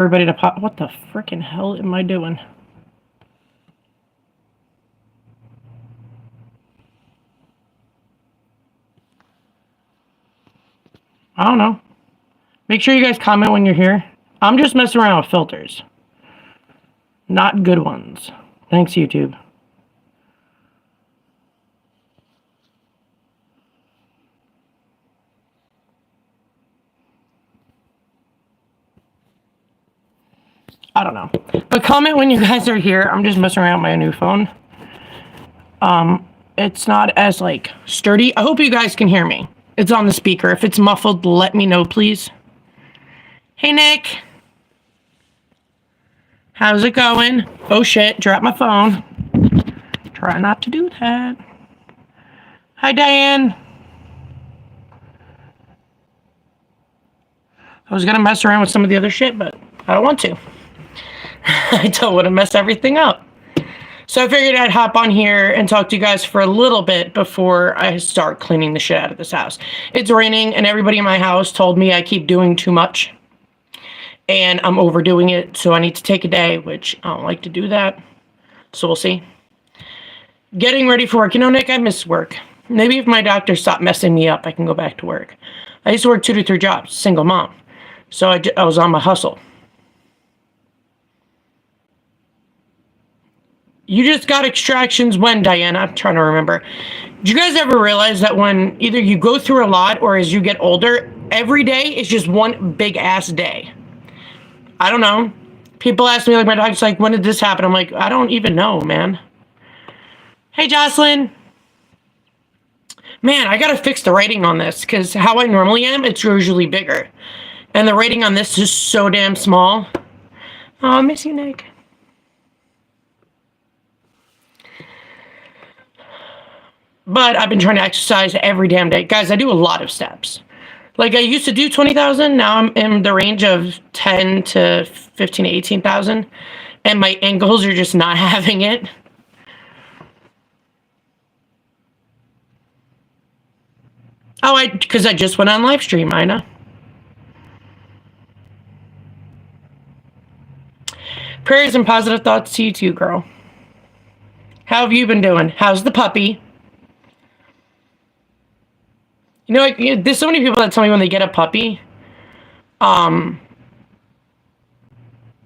Everybody to pop. What the freaking hell am I doing? I don't know. Make sure you guys comment when you're here. I'm just messing around with filters. Not good ones. Thanks, YouTube. I don't know. But comment when you guys are here. I'm just messing around with my new phone. It's not as, like, sturdy. I hope you guys can hear me. It's on the speaker. If it's muffled, let me know, please. Hey, Nick. How's it going? Oh, shit. Dropped my phone. Try not to do that. Hi, Diane. I was going to mess around with some of the other shit, but I don't want to. I don't want to mess everything up. So I figured I'd hop on here and talk to you guys for a little bit before I start cleaning the shit out of this house. It's raining, and everybody in my house told me I keep doing too much. And I'm overdoing it, so I need to take a day, which I don't like to do that. So we'll see. Getting ready for work. You know, Nick, I miss work. Maybe if my doctor stopped messing me up, I can go back to work. I used to work 2 to 3 jobs, single mom. So I was on my hustle. You just got extractions when, Diana? I'm trying to remember. Do you guys ever realize that when either you go through a lot or as you get older, every day is just one big ass day? I don't know. People ask me, like, my doctor's like, when did this happen? I'm like, I don't even know, man. Hey, Jocelyn. Man, I gotta fix the rating on this, because how I normally am, it's usually bigger. And the rating on this is so damn small. Oh, I miss you, Nick. But I've been trying to exercise every damn day. Guys, I do a lot of steps. Like, I used to do 20,000. Now I'm in the range of 10 to 15 to 18,000. And my ankles are just not having it. Oh, because I just went on live stream, I know. Prayers and positive thoughts to you too, girl. How have you been doing? How's the puppy? You know, like, there's so many people that tell me when they get a puppy,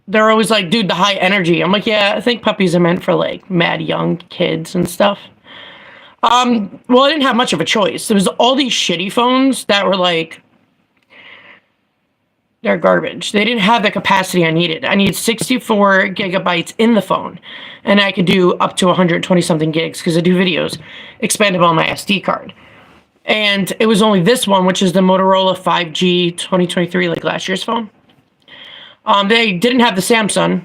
they're always like, dude, the high energy. I'm like, yeah, I think puppies are meant for, like, mad young kids and stuff. Well, I didn't have much of a choice. There was all these shitty phones that were like, they're garbage. They didn't have the capacity I needed. I needed 64 gigabytes in the phone, and I could do up to 120 something gigs because I do videos expandable on my SD card. And it was only this one, which is the Motorola 5G 2023, like last year's phone. They didn't have the Samsung.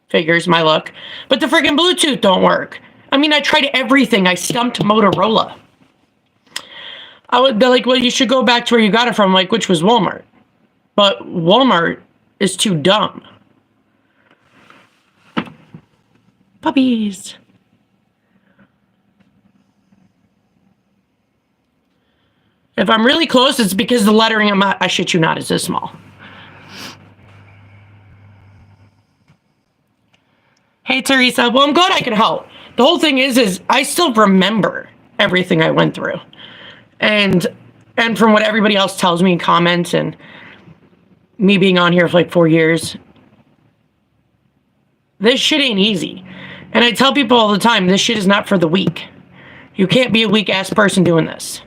Figures, my luck. But the friggin' Bluetooth don't work. I mean, I tried everything. I stumped Motorola. They're like, well, you should go back to where you got it from, like, which was Walmart. But Walmart is too dumb. Puppies. If I'm really close, it's because the lettering, I shit you not, is this small. Hey, Teresa. Well, I'm glad I can help. The whole thing is I still remember everything I went through. And from what everybody else tells me in comments and me being on here for like 4 years, this shit ain't easy. And I tell people all the time, this shit is not for the weak. You can't be a weak-ass person doing this.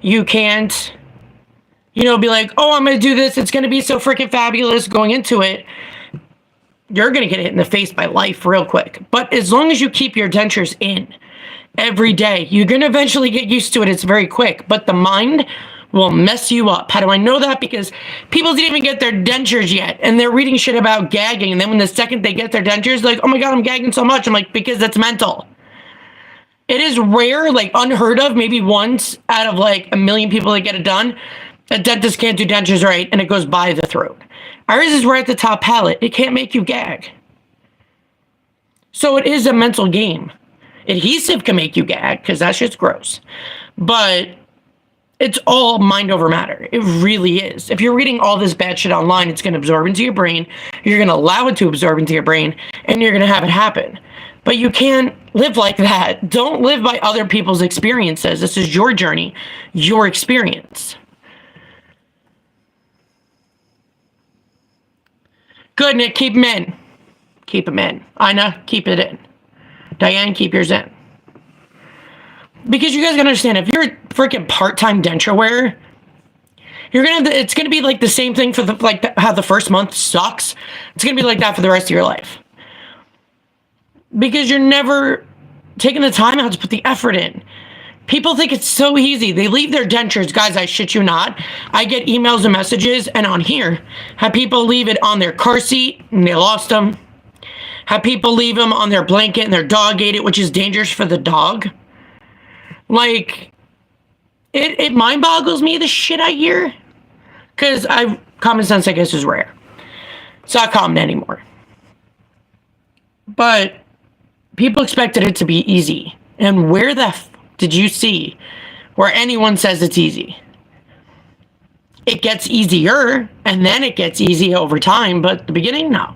You can't, be like, oh, I'm going to do this. It's going to be so freaking fabulous going into it. You're going to get hit in the face by life real quick. But as long as you keep your dentures in every day, you're going to eventually get used to it. It's very quick. But the mind will mess you up. How do I know that? Because people didn't even get their dentures yet. And they're reading shit about gagging. And then when the second they get their dentures, like, oh my God, I'm gagging so much. I'm like, because that's mental. It is rare, like unheard of, maybe once out of like 1 million people that get it done. A dentist can't do dentures right and it goes by the throat. Ours is right at the top palate. It can't make you gag. So it is a mental game. Adhesive can make you gag because that shit's gross. But It's all mind over matter. It really is. If you're reading all this bad shit online, it's going to absorb into your brain. You're going to allow it to absorb into your brain, and you're going to have it happen. But you can't live like that. Don't live by other people's experiences. This is your journey, your experience. Good, Nick. Keep them in. Keep them in. Ina, keep it in. Diane, keep yours in. Because you guys gotta understand, if you're a freaking part-time denture wearer, it's gonna be like the same thing for how the first month sucks. It's gonna be like that for the rest of your life. Because you're never taking the time out to put the effort in. People think it's so easy. They leave their dentures. Guys, I shit you not. I get emails and messages, and on here, have people leave it on their car seat, and they lost them. Have people leave them on their blanket, and their dog ate it, which is dangerous for the dog. Like, it mind boggles me, the shit I hear. Because common sense, I guess, is rare. It's not common anymore. But people expected it to be easy. And where the did you see where anyone says it's easy? It gets easier, and then it gets easy over time, but at the beginning, no.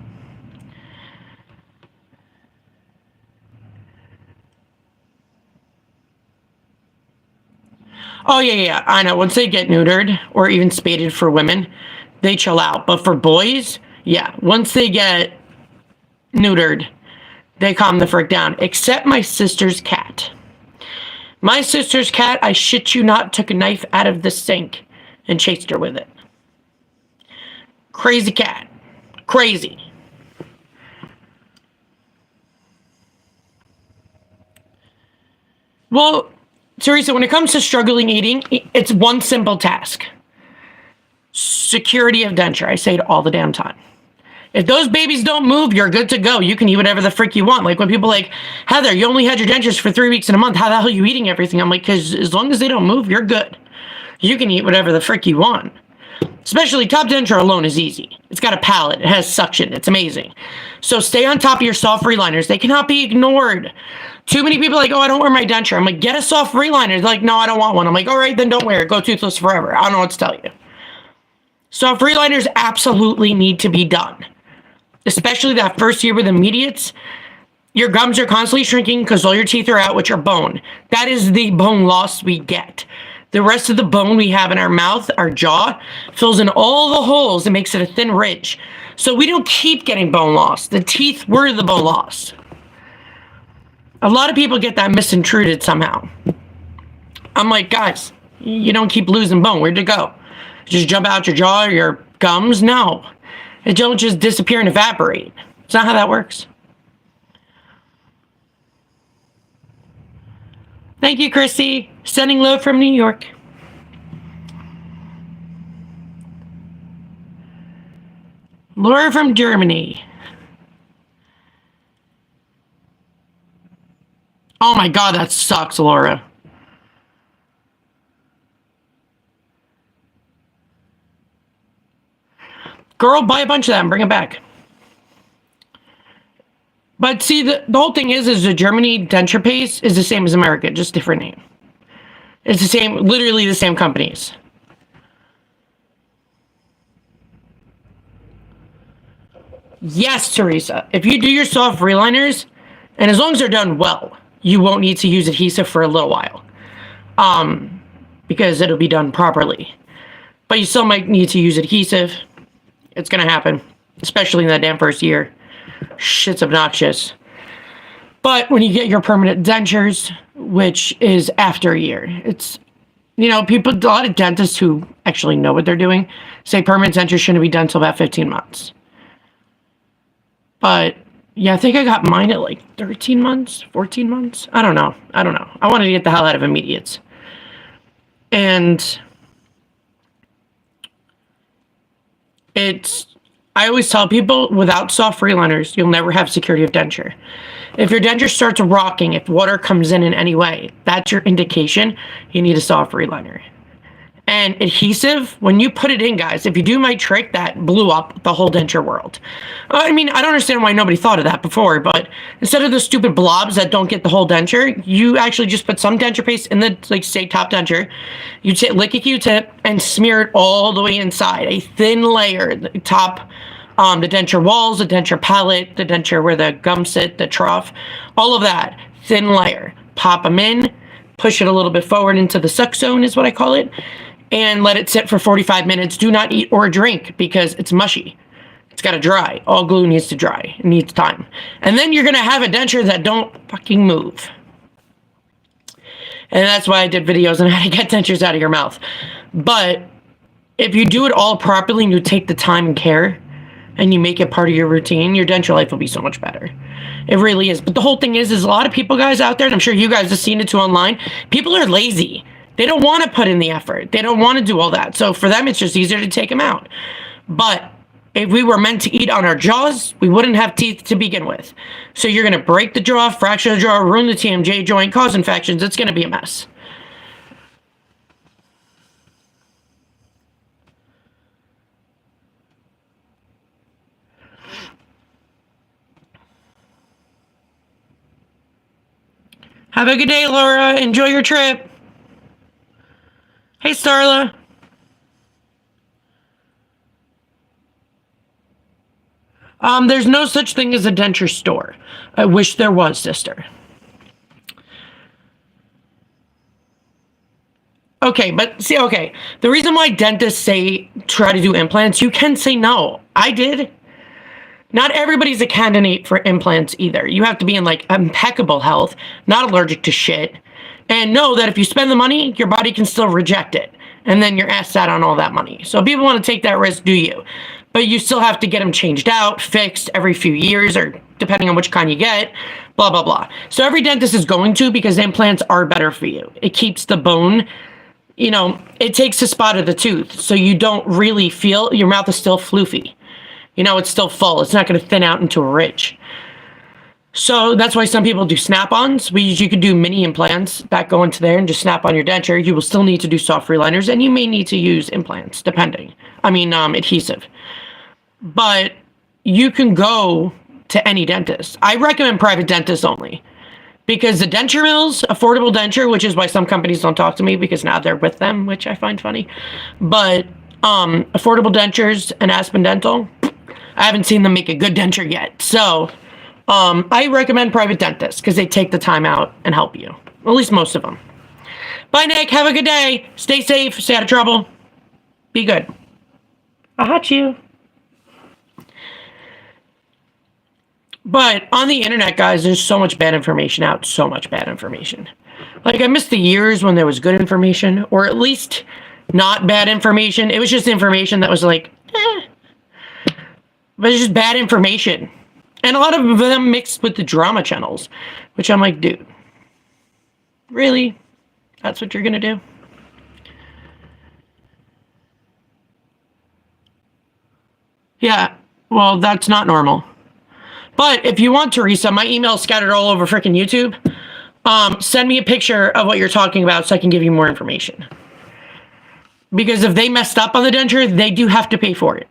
Oh, yeah, I know. Once they get neutered or even spaded for women, they chill out. But for boys, yeah, once they get neutered, they calm the frick down. Except my sister's cat. My sister's cat, I shit you not, took a knife out of the sink and chased her with it. Crazy cat. Crazy. Well, Teresa, when it comes to struggling eating, it's one simple task. Security of denture. I say it all the damn time. If those babies don't move, you're good to go. You can eat whatever the frick you want. Like when people are like, Heather, you only had your dentures for 3 weeks in a month. How the hell are you eating everything? I'm like, because as long as they don't move, you're good. You can eat whatever the frick you want. Especially top denture alone is easy. It's got a palate. It has suction. It's amazing. So stay on top of your soft reliners. They cannot be ignored. Too many people are like, oh, I don't wear my denture. I'm like, get a soft reliner. They're like, no, I don't want one. I'm like, all right, then don't wear it. Go toothless forever. I don't know what to tell you. Soft reliners absolutely need to be done. Especially that first year with immediates. Your gums are constantly shrinking because all your teeth are out, which are bone. That is the bone loss we get. The rest of the bone we have in our mouth, our jaw, fills in all the holes and makes it a thin ridge. So we don't keep getting bone loss. The teeth were the bone loss. A lot of people get that misintruded somehow. I'm like, guys, you don't keep losing bone. Where'd it go? Just jump out your jaw or your gums? No. It don't just disappear and evaporate. It's not how that works. Thank you, Chrissy. Sending love from New York. Laura from Germany. Oh my God, that sucks, Laura. Girl, buy a bunch of that and bring it back. But see, the whole thing is the Germany denture paste is the same as America, just different name. It's the same, literally the same companies. Yes, Teresa. If you do your soft reliners, and as long as they're done well, you won't need to use adhesive for a little while. Because it'll be done properly. But you still might need to use adhesive. It's going to happen, especially in that damn first year. Shit's obnoxious. But when you get your permanent dentures, which is after a year, it's, you know, a lot of dentists who actually know what they're doing say permanent dentures shouldn't be done until about 15 months. But yeah, I think I got mine at like 13 months, 14 months. I don't know. I wanted to get the hell out of immediates. And I always tell people, without soft reliners, you'll never have security of denture. If your denture starts rocking, if water comes in any way, that's your indication you need a soft reliner. And adhesive, when you put it in, guys, if you do my trick, that blew up the whole denture world. I mean, I don't understand why nobody thought of that before, but instead of the stupid blobs that don't get the whole denture, you actually just put some denture paste in the, like, say, top denture. You lick a Q-tip and smear it all the way inside. A thin layer, the top, the denture walls, the denture palate, the denture where the gums sit, the trough, all of that. Thin layer. Pop them in, push it a little bit forward into the suck zone is what I call it, and let it sit for 45 minutes. Do not eat or drink because it's mushy. It's got to dry. All glue needs to dry. It needs time. And then you're going to have a denture that don't fucking move. And that's why I did videos on how to get dentures out of your mouth. But if you do it all properly and you take the time and care and you make it part of your routine, your denture life will be so much better. It really is. But the whole thing is a lot of people, guys, out there, and I'm sure you guys have seen it too online, people are lazy. They don't want to put in the effort. They don't want to do all that. So for them, it's just easier to take them out. But if we were meant to eat on our jaws, we wouldn't have teeth to begin with. So you're going to break the jaw, fracture the jaw, ruin the TMJ joint, cause infections. It's going to be a mess. Have a good day, Laura. Enjoy your trip. Hey, Starla. There's no such thing as a denture store. I wish there was, sister. Okay, but see, okay. The reason why dentists say try to do implants, you can say no. I did. Not everybody's a candidate for implants either. You have to be in, like, impeccable health, not allergic to shit, and know that if you spend the money, your body can still reject it. And then you're asked out on all that money. So if people want to take that risk, do you? But you still have to get them changed out, fixed every few years, or depending on which kind you get, blah, blah, blah. So every dentist is going to, because implants are better for you. It keeps the bone, you know, it takes the spot of the tooth. So you don't really feel, your mouth is still floofy. You know, it's still full. It's not going to thin out into a ridge. So that's why some people do snap-ons. You could do mini implants that go into there and just snap on your denture. You will still need to do soft reliners, and you may need to use implants, depending. Adhesive. But you can go to any dentist. I recommend private dentists only. Because the denture mills, affordable denture, which is why some companies don't talk to me because now they're with them, which I find funny. But affordable dentures and Aspen Dental, I haven't seen them make a good denture yet. So I recommend private dentists because they take the time out and help you. At least most of them. Bye, Nick. Have a good day. Stay safe. Stay out of trouble. Be good. I'll hurt you. But on the internet, guys, there's so much bad information out. So much bad information. Like, I missed the years when there was good information. Or at least not bad information. It was just information that was like, But it's just bad information. And a lot of them mixed with the drama channels. Which I'm like, dude. Really? That's what you're going to do? Yeah. Well, that's not normal. But if you want, Teresa, my email's scattered all over freaking YouTube. Send me a picture of what you're talking about so I can give you more information. Because if they messed up on the denture, they do have to pay for it.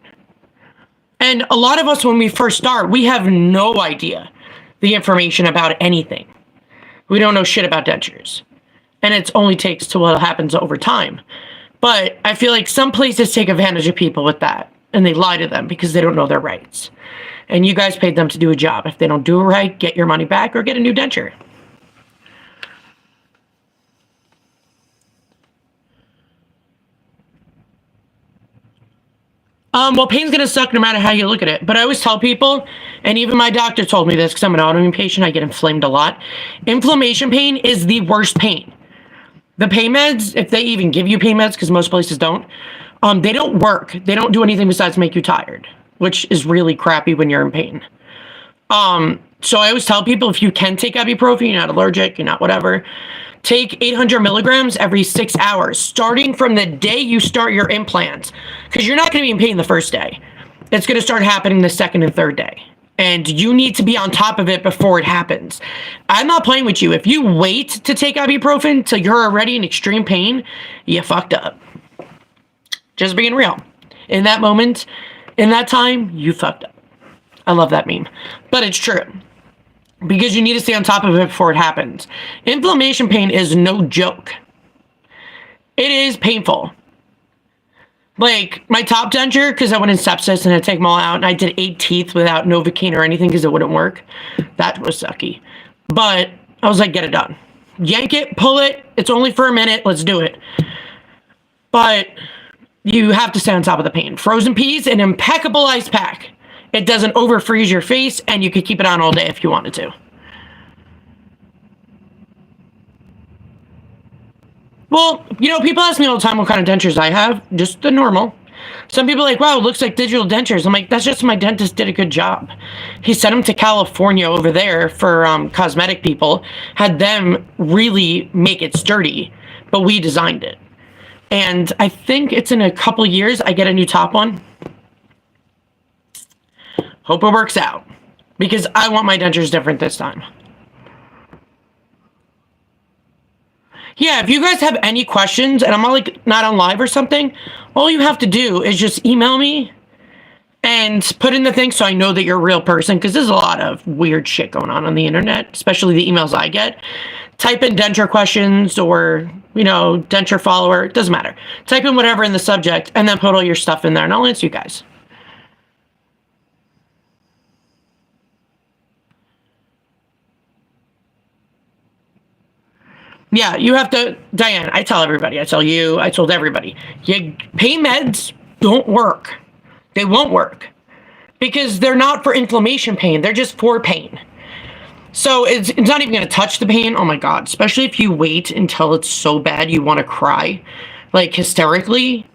And a lot of us, when we first start, we have no idea the information about anything. We don't know shit about dentures. And it only takes to what happens over time. But I feel like some places take advantage of people with that. And they lie to them because they don't know their rights. And you guys paid them to do a job. If they don't do it right, get your money back or get a new denture. Well, pain's going to suck no matter how you look at it. But I always tell people, and even my doctor told me this because I'm an autoimmune patient, I get inflamed a lot. Inflammation pain is the worst pain. The pain meds, if they even give you pain meds, because most places don't, they don't work. They don't do anything besides make you tired, which is really crappy when you're in pain. So I always tell people, if you can take ibuprofen, you're not allergic, you're not whatever, take 800 milligrams every 6 hours, starting from the day you start your implants, because you're not going to be in pain the first day. It's going to start happening the second and third day. And you need to be on top of it before it happens. I'm not playing with you. If you wait to take ibuprofen till you're already in extreme pain, you fucked up. Just being real. In that moment, in that time, you fucked up. I love that meme. But it's true. Because you need to stay on top of it before it happens. Inflammation pain is no joke. It is painful. Like, my top denture, because I went in sepsis and I had to take them all out, and I did 8 teeth without Novocaine or anything because it wouldn't work. That was sucky. But I was like, get it done. Yank it, pull it. It's only for a minute. Let's do it. But you have to stay on top of the pain. Frozen peas, an impeccable ice pack. It doesn't over-freeze your face, and you could keep it on all day if you wanted to. Well, you know, people ask me all the time what kind of dentures I have. Just the normal. Some people are like, wow, it looks like digital dentures. I'm like, that's just my dentist did a good job. He sent them to California over there for cosmetic people. Had them really make it sturdy. But we designed it. And I think it's in a couple years I get a new top one. Hope it works out. Because I want my dentures different this time. Yeah, if you guys have any questions and I'm like not on live or something, all you have to do is just email me and put in the thing so I know that you're a real person, because there's a lot of weird shit going on the internet, especially the emails I get. Type in denture questions or, you know, denture follower. It doesn't matter. Type in whatever in the subject and then put all your stuff in there and I'll answer you guys. Yeah, you have to, Diane, I tell everybody, I tell you, I told everybody, pain meds don't work. They won't work because they're not for inflammation pain. They're just for pain. So it's not even going to touch the pain. Oh my God, especially if you wait until it's so bad you want to cry, like hysterically.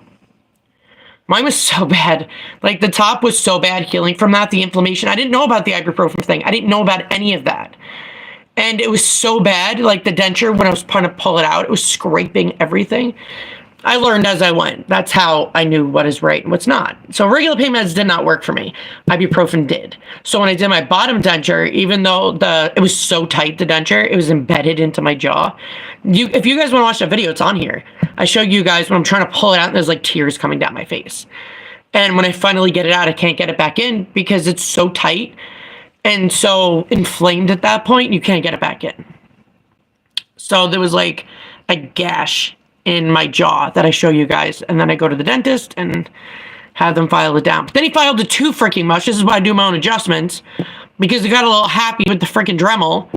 Mine was so bad. Like the top was so bad healing from that, the inflammation. I didn't know about the ibuprofen thing. I didn't know about any of that. And it was so bad, like the denture, when I was trying to pull it out, it was scraping everything. I learned as I went. That's how I knew what is right and what's not. So regular pain meds did not work for me. Ibuprofen did. So when I did my bottom denture, even though it was so tight, the denture, it was embedded into my jaw. If you guys want to watch that video, it's on here. I show you guys when I'm trying to pull it out and there's like tears coming down my face. And when I finally get it out, I can't get it back in because it's so tight. And so inflamed at that point, you can't get it back in. So there was like a gash in my jaw that I show you guys. And then I go to the dentist and have them file it down. But then he filed it too freaking much. This is why I do my own adjustments. Because he got a little happy with the freaking Dremel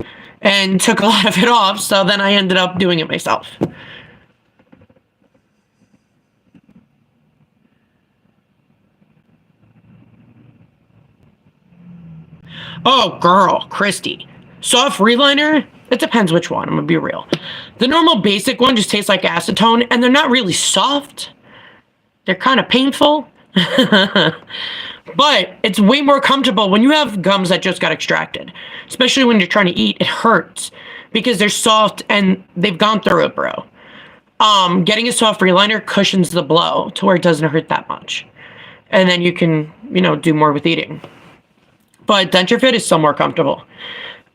and took a lot of it off. So then I ended up doing it myself. Oh, girl, Christy. Soft reliner? It depends which one. I'm going to be real. The normal basic one just tastes like acetone, and they're not really soft. They're kind of painful. But it's way more comfortable when you have gums that just got extracted. Especially when you're trying to eat. It hurts because they're soft and they've gone through it, bro. Getting a soft reliner cushions the blow to where it doesn't hurt that much. And then you can, you know, do more with eating. But Denture Fit is still more comfortable.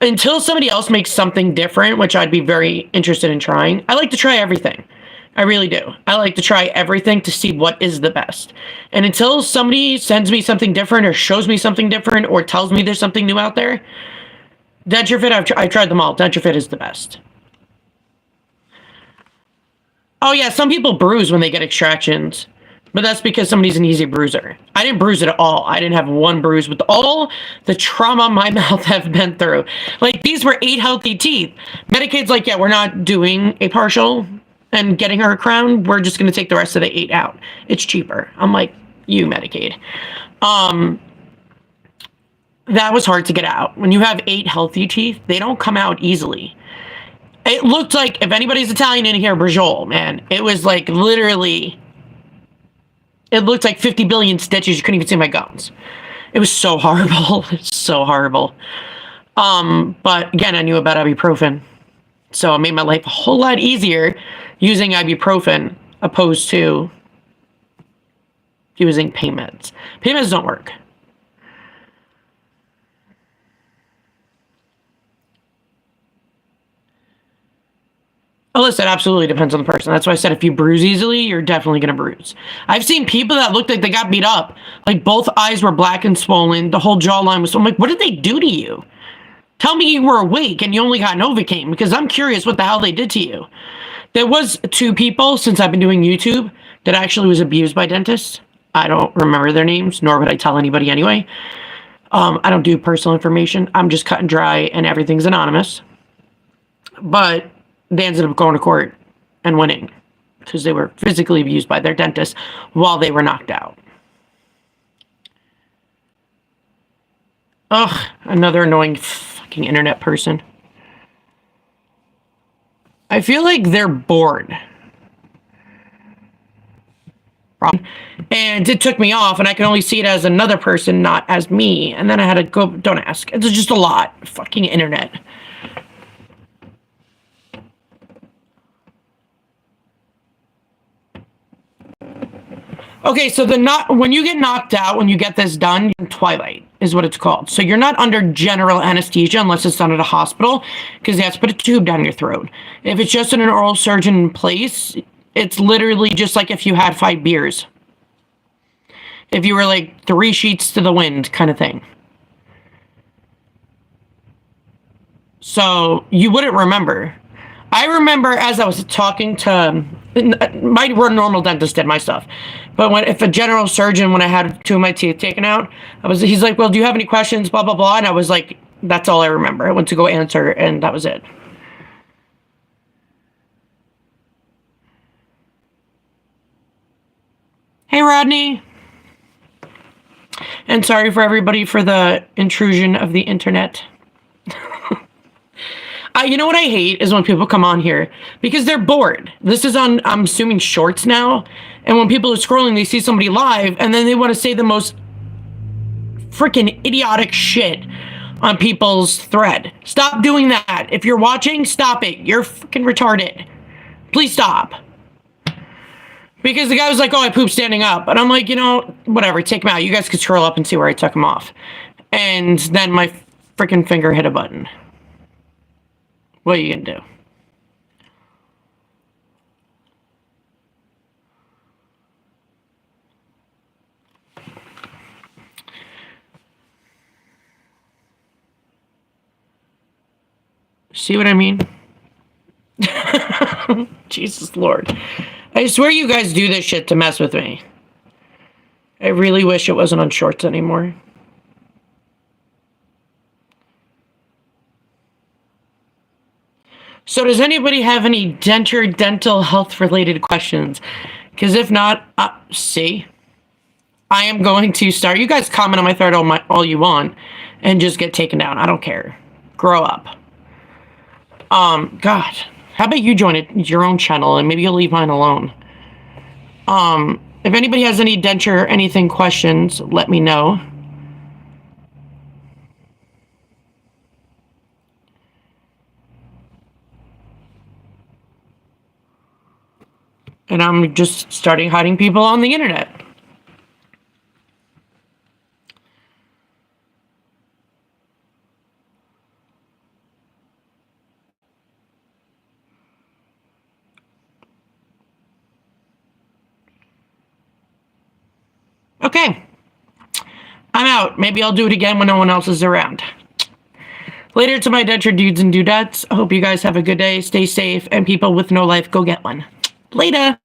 Until somebody else makes something different, which I'd be very interested in trying, I like to try everything. I really do. I like to try everything to see what is the best. And until somebody sends me something different or shows me something different or tells me there's something new out there, Denture Fit, I've tried them all. Denture Fit is the best. Oh yeah, some people bruise when they get extractions. But that's because somebody's an easy bruiser. I didn't bruise at all. I didn't have one bruise with all the trauma my mouth have been through. Like, these were 8 healthy teeth. Medicaid's like, yeah, we're not doing a partial and getting her a crown. We're just going to take the rest of the 8 out. It's cheaper. I'm like, you Medicaid. That was hard to get out. When you have 8 healthy teeth, they don't come out easily. It looked like, if anybody's Italian in here, Brajol, man. It was like literally... It looked like 50 billion stitches. You couldn't even see my gums. It was so horrible. It's so horrible. But again, I knew about ibuprofen. So it made my life a whole lot easier using ibuprofen opposed to using pain meds. Pain meds don't work. listen, it absolutely depends on the person. That's why I said if you bruise easily, you're definitely going to bruise. I've seen people that looked like they got beat up. Like both eyes were black and swollen. The whole jawline was... I'm like, what did they do to you? Tell me you were awake and you only got Novocaine, because I'm curious what the hell they did to you. There was 2 people, since I've been doing YouTube, that actually was abused by dentists. I don't remember their names, nor would I tell anybody anyway. I don't do personal information. I'm just cut and dry, and everything's anonymous. But they ended up going to court and winning because they were physically abused by their dentist while they were knocked out. Ugh, another annoying fucking internet person. I feel like they're bored. And it took me off, and I can only see it as another person, not as me. And then I had to go, don't ask. It's just a lot. Fucking internet. Okay, so when you get knocked out, when you get this done, twilight is what it's called. So you're not under general anesthesia unless it's done at a hospital, because they have to put a tube down your throat. If it's just in an oral surgeon place, it's literally just like if you had 5 beers. If you were like 3 sheets to the wind kind of thing. So you wouldn't remember. I remember as I was talking to my normal dentist did my stuff, but if a general surgeon, when I had 2 of my teeth taken out, he's like, well, do you have any questions, blah blah blah, and I was like, that's all I remember. I went to go answer, and that was it. Hey Rodney, and sorry for everybody for the intrusion of the internet. You know what I hate is when people come on here because they're bored. This is on, I'm assuming, shorts now. And when people are scrolling, they see somebody live and then they want to say the most freaking idiotic shit on people's thread. Stop doing that. If you're watching, stop it. You're freaking retarded. Please stop. Because the guy was like, oh, I pooped standing up. And I'm like, you know, whatever, take him out. You guys could scroll up and see where I took him off. And then my freaking finger hit a button. What are you gonna do? See what I mean? Jesus Lord. I swear you guys do this shit to mess with me. I really wish it wasn't on shorts anymore. So does anybody have any dental health related questions? Because if not, see, I am going to start. You guys comment on my thread all you want and just get taken down. I don't care. Grow up. God, how about you join your own channel and maybe you'll leave mine alone. If anybody has any denture anything questions, let me know. And I'm just starting hiding people on the internet. Okay. I'm out. Maybe I'll do it again when no one else is around. Later to my denture dudes and dudettes. I hope you guys have a good day. Stay safe. And people with no life, go get one. Later.